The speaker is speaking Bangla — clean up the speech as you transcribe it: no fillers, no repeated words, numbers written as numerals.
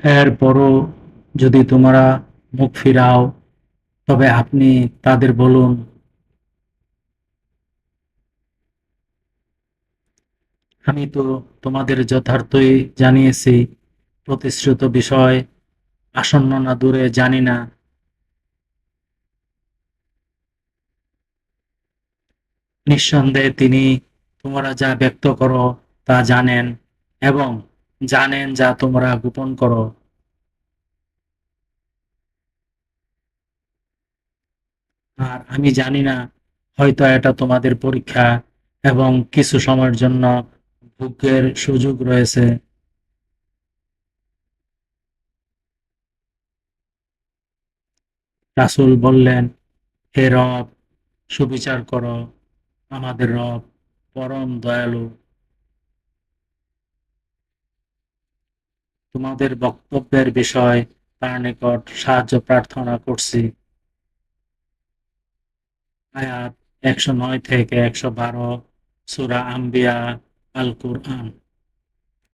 এরপরও যদি তোমরা মুখ ফিরাও, তবে আপনি তাদের বলুন, আমি তো তোমাদের যথার্থই জানিয়েছি, প্রতিশ্রুত বিষয় আসন্ন না দূরে জানি না। নিঃসন্দেহে তিনি তোমরা যা ব্যক্ত করো তা জানেন, এবং জানেন যা তোমরা গোপন করো। আর আমি জানি না, হয়তো এটা তোমাদের পরীক্ষা, এবং কিছু সময়ের জন্য ভোগের সুযোগ রয়েছে। রাসূল বললেন, হে রব, সুবিচার করো, আমাদের রব পরম দয়ালু। তোমাদের বক্তব্যের বিষয় তার নিকট সাহায্য প্রার্থনা করছি। আয়াত ১০৯ থেকে ১১২, সূরা আম্বিয়া, আল কুরআন।